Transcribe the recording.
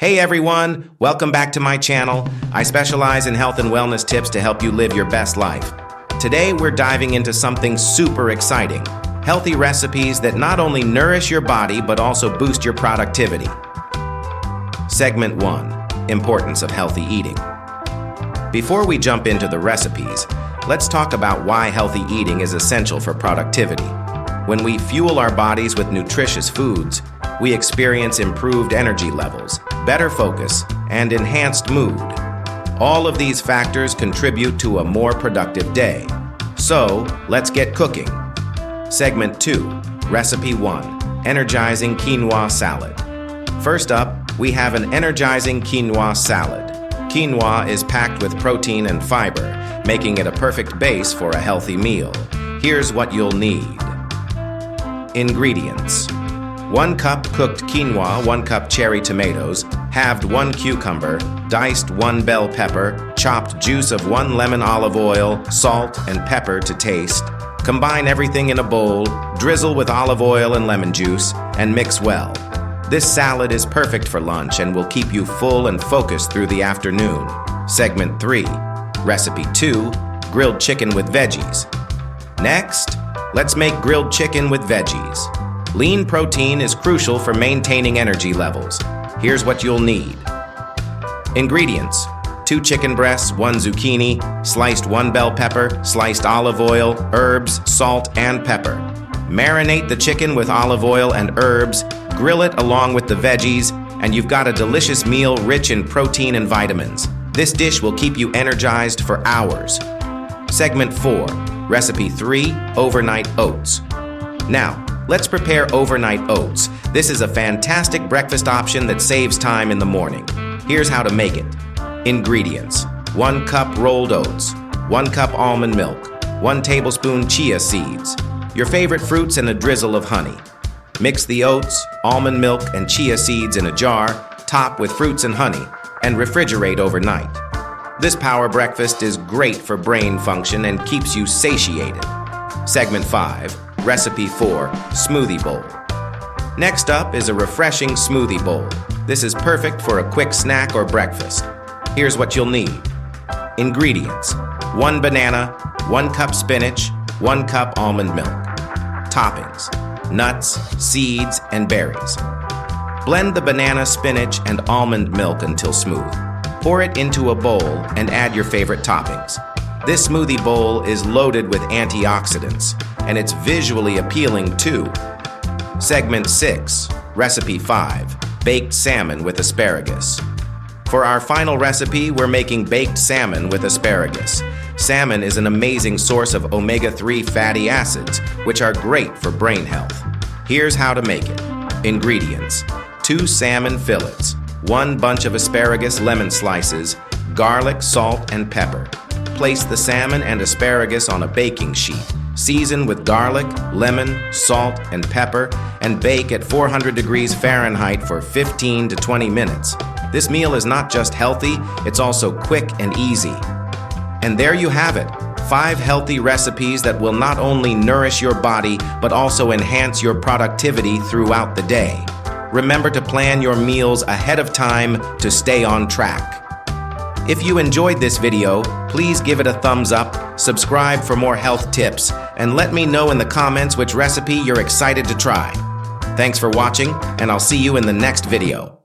Hey everyone, welcome back to my channel. I specialize in health and wellness tips to help you live your best life. Today we're diving into something super exciting. Healthy recipes that not only nourish your body but also boost your productivity. Segment 1. Importance of healthy eating. Before we jump into the recipes, let's talk about why healthy eating is essential for productivity. When we fuel our bodies with nutritious foods, we experience improved energy levels, better focus, and enhanced mood. All of these factors contribute to a more productive day. So, let's get cooking. Segment 2. Recipe 1. Energizing Quinoa Salad. First up, we have an energizing quinoa salad. Quinoa is packed with protein and fiber, making it a perfect base for a healthy meal. Here's what you'll need. Ingredients: 1 cup cooked quinoa, 1 cup cherry tomatoes, halved 1 cucumber, diced 1 bell pepper, chopped juice of 1 lemon, olive oil, salt and pepper to taste. Combine everything in a bowl, drizzle with olive oil and lemon juice, and mix well. This salad is perfect for lunch and will keep you full and focused through the afternoon. Segment 3. Recipe 2. Grilled chicken with veggies. Next, let's make grilled chicken with veggies. Lean protein is crucial for maintaining energy levels. Here's what you'll need. Ingredients: 2 chicken breasts, 1 zucchini, sliced 1 bell pepper, sliced olive oil, herbs, salt, and pepper. Marinate the chicken with olive oil and herbs, grill it along with the veggies, and you've got a delicious meal rich in protein and vitamins. This dish will keep you energized for hours. Segment 4. Recipe 3. Overnight oats. Now, let's prepare overnight oats. This is a fantastic breakfast option that saves time in the morning. Here's how to make it. Ingredients: 1 cup rolled oats, 1 cup almond milk, 1 tablespoon chia seeds, your favorite fruits, and a drizzle of honey. Mix the oats, almond milk, and chia seeds in a jar, top with fruits and honey, and refrigerate overnight. This power breakfast is great for brain function and keeps you satiated. Segment 5. Recipe 4. Smoothie bowl. Next up is a refreshing smoothie bowl. This is perfect for a quick snack or breakfast. Here's what you'll need. Ingredients: 1 banana, 1 cup spinach, 1 cup almond milk. Toppings: nuts, seeds, and berries. Blend the banana, spinach, and almond milk until smooth. Pour it into a bowl and add your favorite toppings. This smoothie bowl is loaded with antioxidants, and it's visually appealing too. Segment 6. Recipe 5. Baked salmon with asparagus. For our final recipe, we're making baked salmon with asparagus. Salmon is an amazing source of omega-3 fatty acids, which are great for brain health. Here's how to make it. Ingredients: 2 salmon fillets, 1 bunch of asparagus lemon slices, garlic, salt, and pepper. Place the salmon and asparagus on a baking sheet. Season with garlic, lemon, salt, and pepper, and bake at 400 degrees Fahrenheit for 15 to 20 minutes. This meal is not just healthy, it's also quick and easy. And there you have it, 5 healthy recipes that will not only nourish your body, but also enhance your productivity throughout the day. Remember to plan your meals ahead of time to stay on track. If you enjoyed this video, please give it a thumbs up, subscribe for more health tips, and let me know in the comments which recipe you're excited to try. Thanks for watching, and I'll see you in the next video.